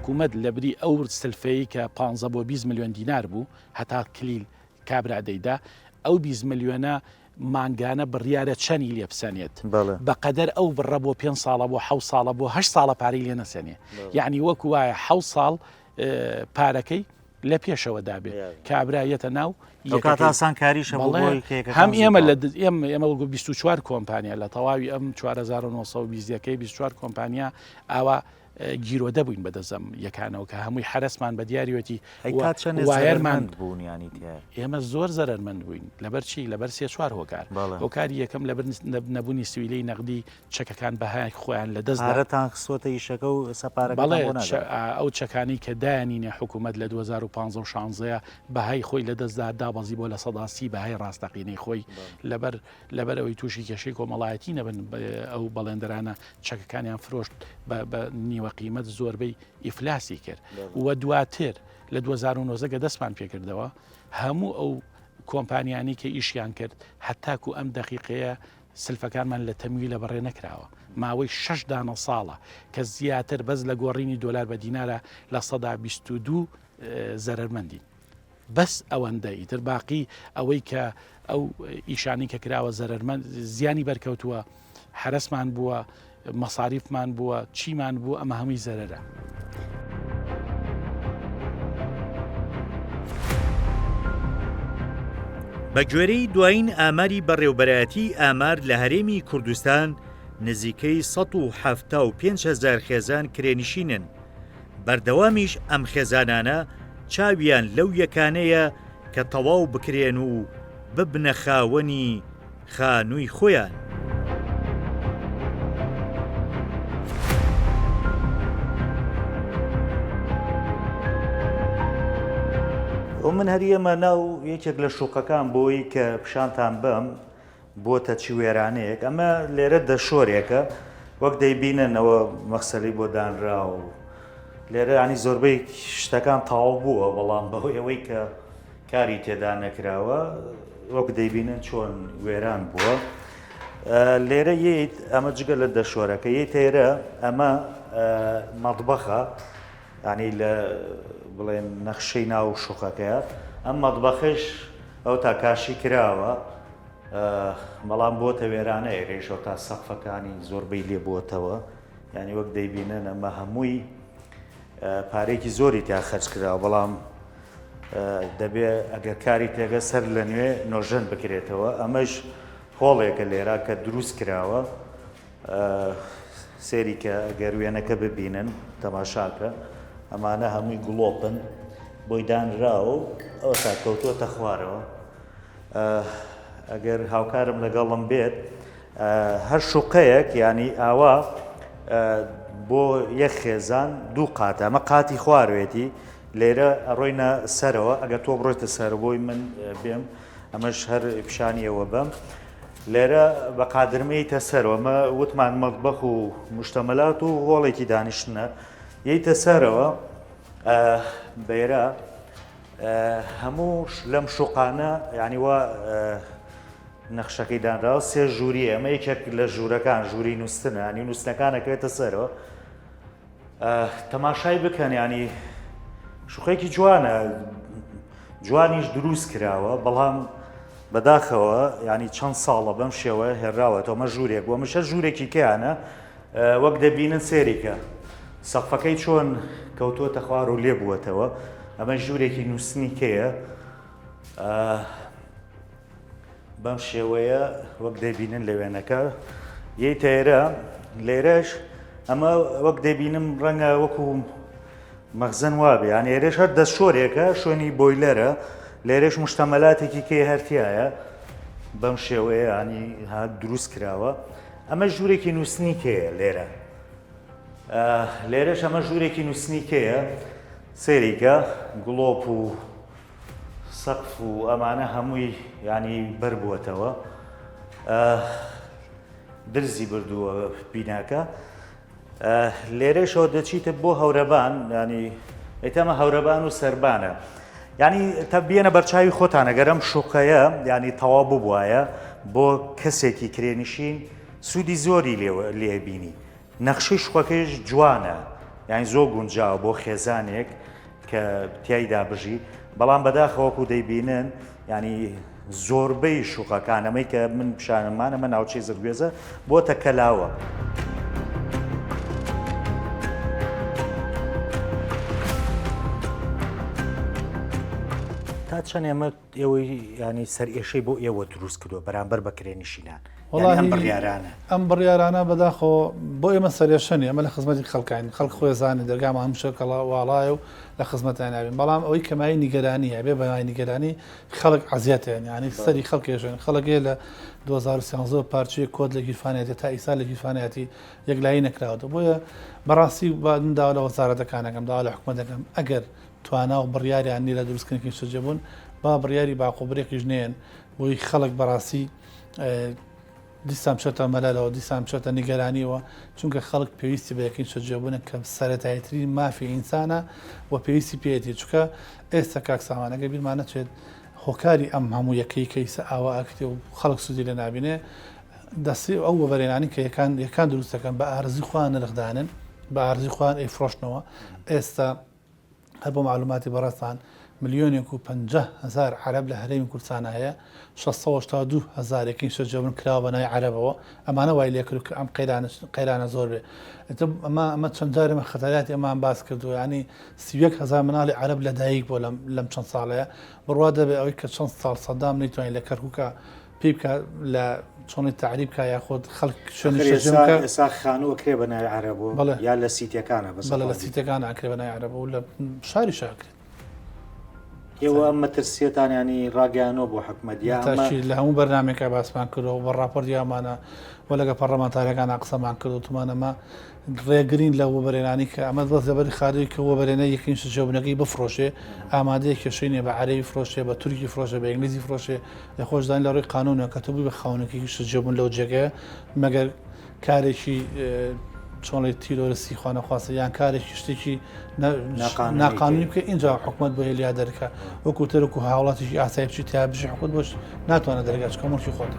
حکوومەت لە بری ئەو سلفەیە کە 15 بۆ 20 میلیۆن دینار بوو هەتا کلیل کابرادەیدا ئەو 20 میلیۆنە مانگانە بڕیارە چەنی لێ بسەنێت بەقەدەر ئەو بڕە بۆ 5 ساڵە بۆ 7 ساڵە بۆ 8 ساڵە پارەی لێ نەسەنێ یعنی وەکو وایە 7 ساڵ پارەکەی لە پێشەوە دابێ کابراایەتە ناو کاتاسان کاریشە هەم ئێمە ئێمە 24 کۆمپانیا لە تەواوی ئەم 4920ەکەی 24 کۆمپانیا ئاوا گیرۆدە بووین بەدەزەم یەکانەوە کە هەمووی حرسمان بە دیاریوەتی وایەرمان بوونیانی ئێمە زۆر زەرمەند بووین لەبەر چی لەبەر سێ چوار هۆکار هۆکاری یەکەم لەبەر نەبوونی سویلەی نەقدی چەکەکان بەهای خۆیان لە دەستارەتان خسۆتە ئیشەکە و سەپارە ئەو چەکانی کە دایانینە حکوومەت لە 2015 بەهای خۆی لە دەستدا دابەزی بۆ لە سەداسی بەهای ڕاستەقینەی خۆی لەبەر ئەوەی تووشی کێشەی کۆمەڵایەتی نەبن ئەو بەڵێندەرانە چەکەکانیان فرۆشت بە نیوە قیمەت زۆربەی ئیفلاسی کرد و دواتر لە 2009 دەستمان پێکردەوە هەموو ئەو کۆمپانیانی کە ئیشیان کرد هەتاکو ئەم دەقیقەیە سلفەکانمان لە تەمویل لە بەڕێ نەکراوە ماوەی 6 دانە ساڵە کە زیاتر بەس لە گۆڕینی دۆلار بە دینارە لە 122 زەرمەندین بەس ئەوەندە ئیتر باقی ئەوەی کە ئەو ئیشانی کە کراوە زەرمەند زیانی بەرکەوتووە حرسمان بووە مەساریفمان بووە چیمان بوو ئەمە هەمووی زەرەرە. بە گوێرەی دوایین ئاماری بەڕێوەبەرایەتی ئامار لە هەرێمی کوردستان نزیکەی 175,000 خێزان کرێنشینن بەردەوامیش ئەم خێزانانە چاویان لەو یەکانەیە کە تەواو بکرێن و ببنە خاوەنی خانووی خۆیان. من هەریەمە ناو یەکێک لە شوقەکان بۆی کە پیشانتان بم بۆتە چی وێرانەیەک ئەمە لێرە دەشۆرێکە وەک دەیبیننەوە مەخسەلی بۆ دانرا و لێرە ینی زۆربەی شتەکان تاو بووە بەڵام بەهۆی ئەوەی کە کاری تێدا نەکراوە وەک دەیبینن چۆن وێران بووە لێرە ییت ئەمە جگە لە دەشۆرەکە ییت تێرە ئەمە مەطبەخە ینی لە بڵێن نەخشەی ناو شوقەکەیە ئەم مەطبەخش ئەو تا کاشی کراوە بەڵام بۆتە وێرانەیە ڕێژەوە تا سەقفەکانی زۆربەی لێ بووەتەوە ینی وەک دەیبینن ئەمە هەمووی پارێکی زۆری تا خەرج کراوە بەڵام دەبێ ئەگەر کاری تێگە سەر لە نوێ نۆژەن بکرێتەوە ئەمەش هۆڵێکە لێرا کە دروست کراوە سێری کە ئەگەر وێنەکە ببینن تەماشاکە ئەمانە هەمووی گڵۆپن بۆی دانراوە و ئەوە تا کەوتووەتە خوارەوە ئەگەر هاوکارم لەگەڵم بێت هەر شوقەیەک ینی ئاوا بۆ یەک خێزان دوو قاتە ئەمە قاتی خواروێتی لێرە ئەڕۆینە سەرەوە ئەگەر تۆ بڕۆیتە سەر بۆی من بێم ئەمەش هەر پیشانیەوە بم لێرە بە قادرمەیتە سەرەوە ئەمە وتمان مەطبەخ و مشتەمەلات و هۆڵێکی دانیشتنە یەیتە سەرەوە بێرە هەموو لەم شوقانە ینی وا نەخشەکەی دانراوە سێ ژووری ئەمە یەکێک لە ژوورەکان ژووری نووسنە ینی نووسنەکانەکەوێتە سەرەوە تەماشای بکەن ینی شوقێکی جوانە جوانیش دروست کراوە بەڵام بەداخەوە ینی چەند ساڵە بەم شێوە هێراوەتەوە ئەمە ژوورێک بۆ مشە ژوورێکی کیانە وەک دەبینن سێریکە سەقفەکەی چۆن کەوتووەتە خوار و لێ بووەتەوە ئەمە ژوورێکی نووسنی کەیە بەم شێوەیە وەک دەبینن لە وێنەکە یەی تێرە لێرەش ئەمە وەک دەبینم ڕەنگە وەکو مەخزن وابێ یان ئێرەش هەر دەستشۆرێکە شوێنی بۆیلەرە لێرەش مشتەمەلاتێکی کێ هەرتیایە بەم شێوەیە ینی هات دروست کراوە ئەمە ژوورێکی نووسنی کەیە لێرە لێرەش ئەمە ژوورێکی نووسنی کەیە سێریکە گڵۆپ و سەقف و ئەمانە هەمووی ینی بەر بووەتەوە درزی بردووە بیناکە لێرەشەوە دەچیتە بۆ هەورەبان ینی ئەیتەمە هەورەبان و سەربانە ینی تا بێنە بەرچاوی خۆتانە گەرەم شوقەیە ینی تەواو ببوایە بۆ کەسێکی کرێنشین سوودی زۆری لێبینی نەخشەی شوقەکەیش جوانە یانی زۆر گونجاوە بۆ خێزانێک کە تیایدا بژی بەڵام بەداخەوەکو دەیبینن ینی زۆربەی شوقەکانەمەی کە من پیشانمانە من ناوچەی زرگوێزە بۆتە کەلاوە. تا چەند ئێمە ئێوەی ینی سەر ئێشەی بۆ ئێوە دروست کردو بەرامبەر بەکرێنشینان ئەم بڕیارانە بڕیارانە بەداخۆ بۆ ئێمە سەرێشەنی ئەمە لە خزمەتی خەڵکین خەڵک خۆی زانانی دەرگام هەمشەکەڵ واڵایە و لە خزمەتیان ناوین بەڵام ئەوەی کەمایی نیگەرانیە بێ بەمای نیگەرانی خەڵک عزیەتیان ینی سەری خەڵکێژن خەڵکێ لە 2013 پارچەیە کۆد لە گیرفانەتی تا ئیسا لە گیرفانەتی یەکلایی نەکراوەوە بۆیە بەڕاستی باداوا لە وەزارەتەکانەکەم داوا لە حکوومەتەکەم ئەگەر توانە و بڕیاریان نی لە دروستکردنی شەجێبوون با بڕیاری باقۆبرێکی ژنێن بۆی خەڵک بەڕاستی دیسان بچێتە مەلەلەوە دیسان بچێتە نیگەرانیەوە چونکە خەڵک پێویستی بە یەکەین شەجێبوونە کە سەرەتاییترین مافی ئینسانە و پێویستی پێێتی چکە ئێستا کاک سامانەکە بیرمانەچێت هۆکاری ئەم هەموو یەکەی کەیسە ئاوا ئاکتێ و خەڵک سوودی لە نابینێ دەستی ئەو وەبەرێنانی کە یەکان دروستەکەن بە ئارزی خوان نرخدانن بە ئارزی خوان ئەیفرۆشنەوە ئێستا هەر بۆ معلوماتی بەڕاستان 1,50,000 عرب لە هەرێمی کوردستان هەیە 682,000 شەجێبوون کراوە بە نای عەرەبەوە ئەمانە وای لێکرد کە ئەم قەیرانە زۆر بێ ئەمە چەند جارێمە خەتەراتی ئەمان باس کردو ینی 31,000 مناڵی عرب لە دایک بۆ لەم چەند ساڵەیە بڕوا دەبێت ئەوەی کە چەند ساڵ سەدام نەیتوانین لە کەرکووکە پێی بکە لە چۆنی تعریبکە یاخۆت خەڵک ئێسا خانووە کرێ بە ناوی عەرەبەوە یا لە سیتیەکانە بەڵێ لە سیتەکانە ئەکرێ بە ناوی عەرەبەوە و لە شاری شاکرێت ئێوە ئەم مەترسیەتان ینی ڕاگەیانەوە بۆ حکومەت لە هەموو بەرنامێکە باسمان کردەوە بە ڕاپۆرتیامانە وە لەگە پەرلەمانتاریەکان قسەمان کرد و تومانەمە ڕێگرین لە وەبەرێنانی کە ئەمە دەست لەبەری خارجی کە وەبەرێنە یەکەین شەجێبوونەکەی بفرۆشێ ئامادەیە کێشەینێ بە عەرەبی فرۆشێ بە تورکی فرۆشێ بە ئینگلیزی فرۆشێ لە خۆشدان لە ڕووی قانونە کە تبووی بە خاونێکی شەجێبوون لەو جێگەیە مەگەر کارێکی چۆنی تیرۆرسی خوانەخواستە یان کارێکی شتێکی ناقانونی بکە اینجا حکومت بۆ هێلیا دەرکە وەکو تەرک و هاوڵاتیشی ئاسایی بچی تا بژی حکومت بۆش ناتوانێت دەرگا چکە مڵکی خۆتە.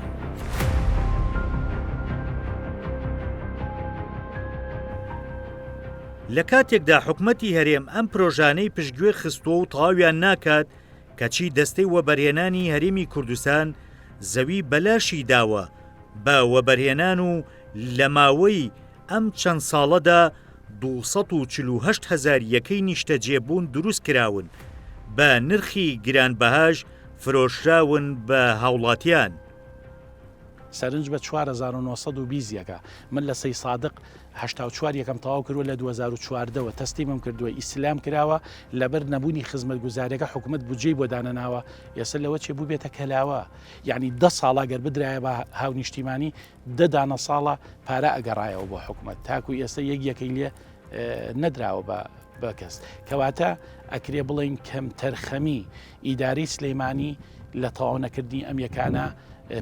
لە کاتێکدا حکومەتی هەرێم ئەم پرۆژانەی پشتگوێ خستووە و تەواویان ناکات کەچی دەستەی وەبەرهێنانی هەرێمی کوردستان زەوی بەلاشی داوە بە وەبەرهێنان و لە ماوەی ئەم چەند ساڵەدا 248,000 یەکەی نیشتەجێبوون دروست کراون بە نرخی گرانبەهاش فرۆشراون بە هاوڵاتیان. سەرنج بە 4,920 من لە سەی صادق 84 یەکەم تەواو کردووە لە 2014ەوە تەستیمم کردووە ئیسلام کراوە لەبەر نەبوونی خزمەت گوزاریەکە حکومت بودجەی بۆ دانەناوە ئێستا لەوە چێ بوو بێتە کەلاوە یعنی 10 ساڵا گەر بدرایە بە هاو نیشتیمانی 10 دانە ساڵە پارە ئەگەڕایەوە بۆ حکومت تاکو ئێستا یەکەی لێ نەدراوە بە کەس کەواتە ئەکرێ بڵین کەم تەرخەمی ئیداری سلەیمانی لە تەواو نەکردنی ئەم یەکانە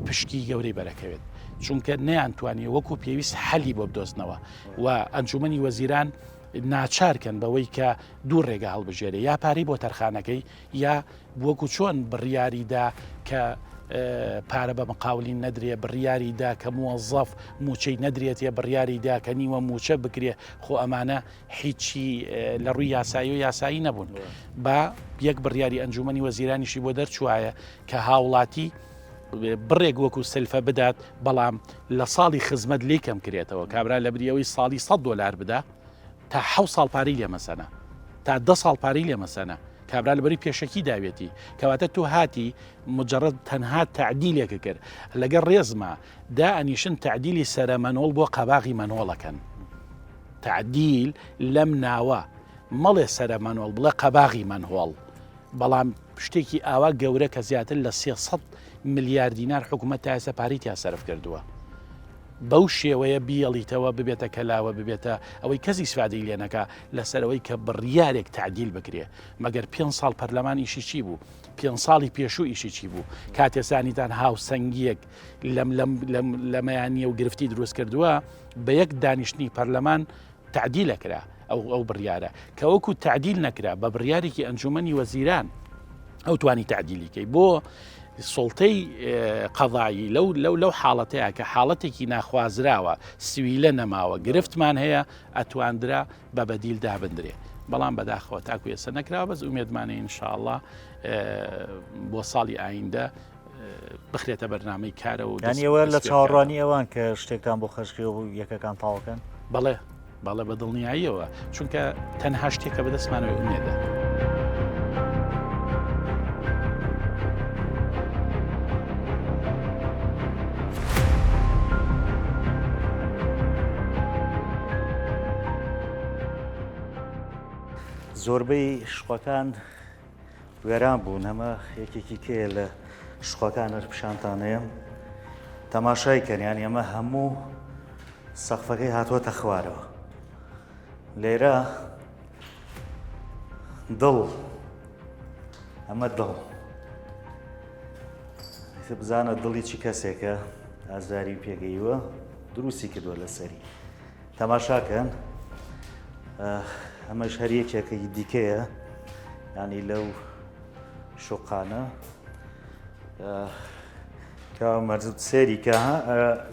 پشکی گەورەی بەرەکەوێت چونکە نەیانتوانی وەکو پێویست حەلی بۆ بدۆزنەوە و ئەنجومەنی وەزیران ناچارکەن بەوەی کە دوو ڕێگە هەڵبژێرێ یا پارەی بۆ تەرخانەکەی یا وەکو چۆن بڕیاریدا کە پارە بە مقاولین نەدرێ بڕیاریدا کە موەزەف موچەی نەدرێتێ بڕیاریدا کە نیوە موچە بکرێ خۆ ئەمانە هیچی لە ڕووی یاسایی و یاسایی نەبوون با یەک بڕیاری ئەنجومەنی وەزیرانیشی بۆ دەرچوایە کە هاوڵاتی بڕێک وەکو سلفە بدات بەڵام لە ساڵی خزمەت لێ کەم کرێتەوە کابرا لە بریەوەی ساڵی $100 بدا تا 7 ساڵ پارەی لێ مەسەنە تا 10 ساڵ پارەی لێ مەسەنە کابرا لەبەری پێشەکی داوێتی کەواتە تۆ هاتی مجرد تەنها تعدیلێکە کرد لەگەڵ ڕێزمە دا ئەنیشن تعدیلی سەرە مەنۆڵ بۆ قەباغی مەنۆڵەکەن تعدیل لەم ناوە مەڵێ سەرە مەنۆڵ بڵێ قەباغی مەنهۆڵ بەڵام شتێکی ئاوا گەورە کە زیاتر لە 300 ملیار دینار حکوومەت تا ئێستا پارەی تیا سەرف کردووە بەو شێوەیە بیەڵیتەوە ببێتە کەلاوە ببێتە ئەوەی کەسی سوادەی لێنەکە لەسەرەوەی کە بڕیارێک تعدیل بکرێ مەگەر 5 ساڵ پەرلەمان ئیشی چی بوو 5 ساڵی پێشوو ئیشی چی بوو کاتێسانیتان هاوسەنگیەک لەمەیانیە و گرفتی دروست کردووە بە یەک دانیشتنی پەرلەمان تعدیلەکرا ئەو بڕیارە کە وەکو تعدیل نەکرا بە بڕیارێکی ئەنجومەنی وەزیران ئەو توانی تعدیلیکەی بۆ سڵتەی قەضایی لەو حاڵەتەیە کە حاڵەتێکی ناخوازراوە سویلە نەماوە گرفتمان هەیە ئەتواندرا بە بەدیل دابدرێ بەڵام بەداخەوە تاکو ێستا نەکراوە بەس ئومێدمانەیە ئینشاءڵڵا بۆ ساڵی ئایندە بخرێتە بەرنامەی کارە و دانیەوە لە چاوەڕوانی ئەوان کە شتێکتان بۆ خەشکی و یەکەکان تاوەکەن بەڵێ بە دڵنیاییەوە چونکە تەنها شتێکە بەدەستمانەوە ئومێدە زۆربەی شقەکان وێران بوون ئەمە یەکێکی کێ لە شقەکانە پیشانتانەیە تەماشای کەنیان ئەمە هەموو سەقفەکەی هاتووەتە خوارەوە لێرە دڵ ئەمە دڵ بزانە دڵی چی کەسێکە ئازاری پێگەیوە دروستی کردووە لەسەری تەماشاکەن ئەمەش هەر یەکێکی دیکەیە ینی لەو شوقانە مەرزت سێری کە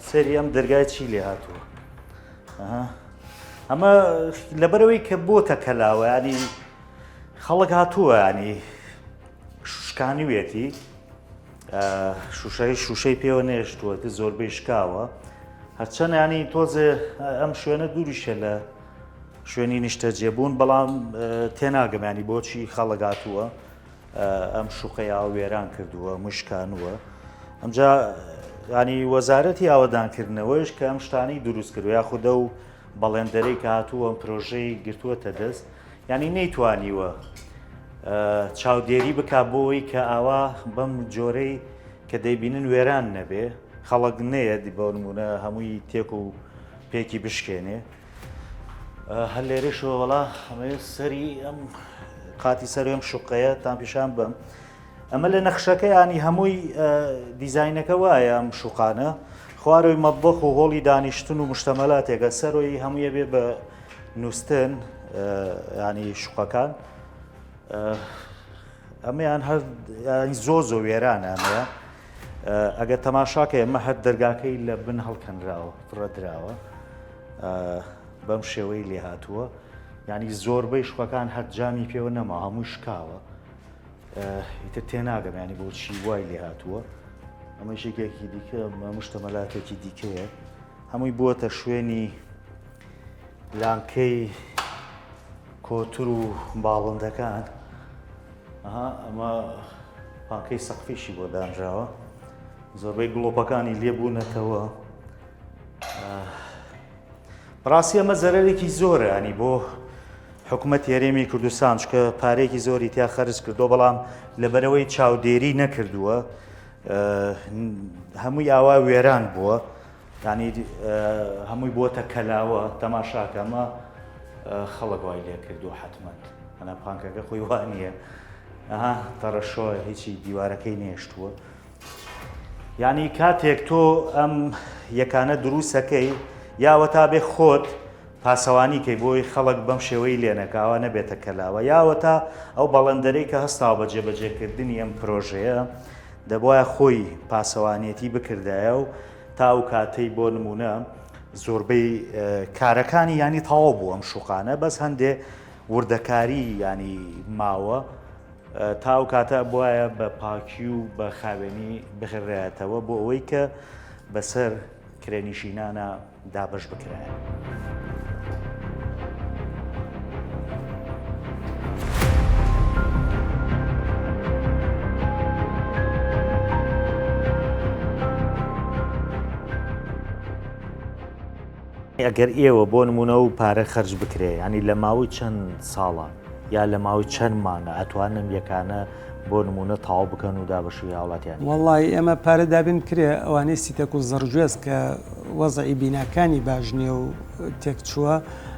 سێری ئەم دەرگای چی لێ هاتووە ئەمە لەبەرەوەی کە بۆتە کەلاوە ینی خەڵک هاتووە ینی شکانی وێتی شوشەی پێوە نێشتووەتە زۆربەی شکاوە هەرچەند ینی تۆزێ ئەم شوێنە دووریشە لە شوێنی نیشتەجێبوون بەڵام تێناگەمانی بۆچی خەڵک هاتووە ئەم شوقەیە وێران کردووە مشکانووە ئەمجا ینی وەزارەتی ئاوەدانکردنەوەیش کە ئەم شتانی دروست کردو یاخودە و بەڵێندەرەی کە هاتووە ئەم پرۆژەی گرتووەتە دەست ینی نەیتوانیوە چاودێری بکا بۆی کە ئاوا بەم جۆرەی کە دەیبینن وێران نەبێ خەڵک نەیە بۆ نمونە هەمووی تێک و پێکی بشکێنێ هەر لێرەشەوە وەڵا ئەمە سەری ئەم قاتی سەری ئەم شوقەیە تان پیشان بم ئەمە لە نەخشەکە ینی هەمووی دیزاینەکە وایە ئەم شوقانە خوارەوەی مەطبەخ و هۆڵی دانیشتن و مشتەمەلاتێکە سەرۆی هەموویە بێ بە نووسن ینی شوقەکان ئەمەیان هەر زۆ وێرانە ئەمەیە ئەگەر تەماشاکە ئەمە هەر دەرگاکەی لە بن هەڵکەنراوە ڕەدراوە بەم شێوەی لێ هاتووە ینی زۆربەی شوقەکان هەر جامی پێوە نەما هەموو شکاوە ئیتر تێناگەم ینی بۆچی وای لێ هاتووە ئەمە شێکێکی دیکە مشتەمەلاتێکی دیکەیە هەمووی بووەتە شوێنی لانکەی کۆتر و باڵندەکان ئەمە پانکەی سەقفیشی بۆ دانراوە زۆربەی گڵۆپەکانی لێبوونەتەوە بەڕاستی ئەمە زەرەرێکی زۆرە ینی بۆ حکوومەت هێرێمی کوردستان چکە پارێکی زۆری تیا خەرج کردو بەڵام لەبەرەوەی چاودێری نەکردووە هەمووی ئاوا وێران بووە ینی هەمووی بۆتە کەلاوە تەماشاکەمە خەڵک وای لێ کردو حتمما ئەنا پانکەکە خۆی وانییە تەڕەشۆ هیچی دیوارەکەی نێشتووە ینی کاتێک تۆ ئەم یەکانە دروستەکەی یاوە تا بێ خۆت پاسەوانی کەی بۆی خەڵک بەم شێوەی لێنەکاوە نەبێتە کەلاوە یاوە تا ئەو بەڵەندەرەی کە هەستاوە بە جێبەجێکردنی ئەم پرۆژەیە دەبواە خۆی پاسەوانێتی بکردایە و تا ئەو کاتەی بۆ نمونە زۆربەی کارەکانی ینی تەواو بوو ئەم شوقانە بەس هەندێ وردەکاری ینی ماوە تا ئەو کاتە بواە بە پاکی و بە خاوێنی بخڕێتەوە بۆ ئەوەی کە بەسەر کرێنشینانە دابش بکرایە. ئەگەر ئێوە بۆ نمونە و پارە خەرج بکرێ ینی لە ماوەی چەند ساڵە یا لە ماوەی چەند مانگە ئەتوانم یەکانە بۆ نمونە تاوا بکەن و دابەشی هاوڵاتیان وەڵی ئێمە پارە دابین کرێ ئەوانەی سیتەک و زەرجێز کە وەزعی بیناکانی باش نییە و تێکچووە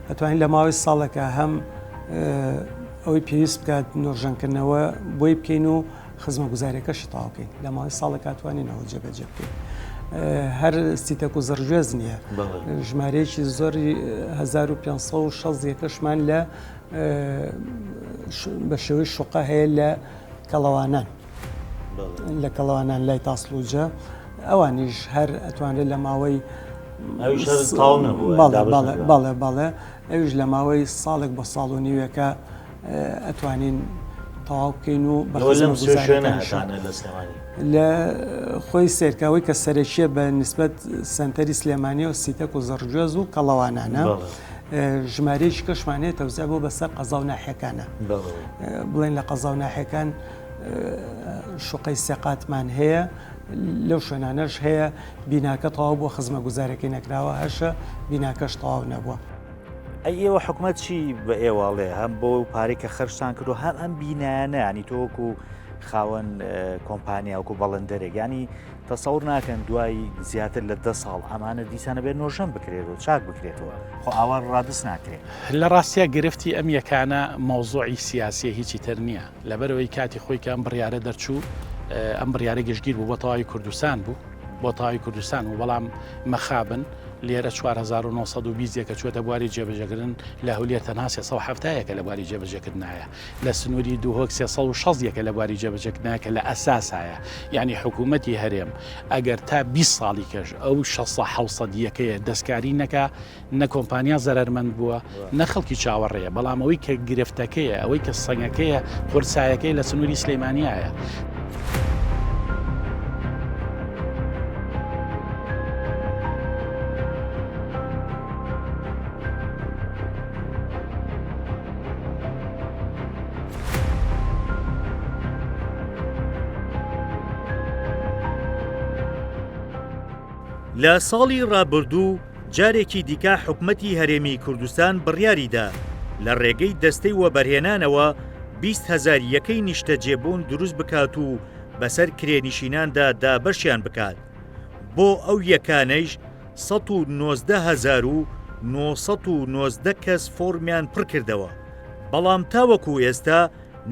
ئەتوانین لە ماوەی ساڵێکە هەم ئەوەی پێویست بکات نۆژەنکردنەوە بۆی بکەین و خزمە گوزاریەکەشی تاوا بکەین لە ماوەی ساڵێک ئەتوانینەوە جێبەجێ بکەین. هەر سیتەک و زەرجێز نییە ژمارەیەکی زۆری 1560 یەکەشمان لە بە شێوەی شوقە هەیە لە کەڵەوانان لە کەڵەوانان لای تاسلوجە ئەوانیش هەر ئەتوانێت لە ماوەی باڵێ ئەویش لە ماوەی ساڵێک بە ساڵ و نیوەکە ئەتوانین تەواو بکەین و لە خۆی سێرکاوی کە سەرەکیە بە نسبەت سنتەری سلێمانی و سیتەک و زەرجێز و کەڵەوانانە ژمارەیەکی کەشمانەیە تەوزیع بۆ بەسەر قەزا و ناحیەکانە بڵێن لە قەزا و ناحیەکان شوقەی سێقاتمان هەیە لەو شوێنانەش هەیە بیناکە تەواو بۆ خزمە گوزارەکەی نەکراوە هەشە بیناکەش تەواو نەبووە. ئەی ئێوە حکومت چی بە ئێواڵێ هەم بۆ پارێک کە خەرشتان کردو هەم ئەم بینانە ینی تۆکو خاوەن کۆمپانیا وکو بەڵندەرێک ینی تەسەور ناکەن دوای زیاتر لە 10 ساڵ ئەمانە دیسانە بێت نۆژەم بکرێتەوە چاک بکرێتەوە خۆ ئاوان ڕادست ناکرێت لە ڕاستیا گرفتی ئەم یەکانە مۆزوعی سیاسیە هیچی تر نییە لەبەرەوەی کاتی خۆی کە ئەم بڕیارە دەرچوو ئەم بڕیارە گەشتگیر بوو بۆ تەواوی کوردستان بوو بۆ تاوی کوردستان و بەڵام مەخابن لێرە 4920 کە چوەتە بواری جێبەجێکردن لە هەولێر تەنها 370 لە بواری جێبەجێکردنایە لە سنووری دووهۆک 360 لە بواری جێبەجێکردنایە کە لە ئەساسایە یعنی حکوومەتی هەرێم ئەگەر تا 20 ساڵی کەش ئەو 600 دەستکاری نەکە نە کۆمپانیا زەرمەند بووە نە خەڵکی چاوەڕێیە بەڵام ئەوەی کە گرفتەکەیە ئەوەی کە سەنگەکەیە قورسایەکەی لە سنووری سلەیمانیایە. لە ساڵی ڕابردوو جارێکی دیکە حکومەتی هەرێمی کوردستان بڕیاریدا لە ڕێگەی دەستەی وەبەرهێنانەوە 20,000 یەکەی نیشتەجێبوون دروست بکات و بەسەر کرێنشیناندا دابەشیان بکات بۆ ئەو یەکانەیش 119,990 کەس فۆرمیان پڕ کردەوە بەڵام تاوەکو ئێستا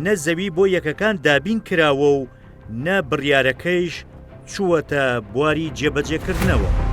نە زەوی بۆ یەکەکان دابین کراوە و نە بڕیارەکەیش چووەتە بواری جێبەجێکردنەوە.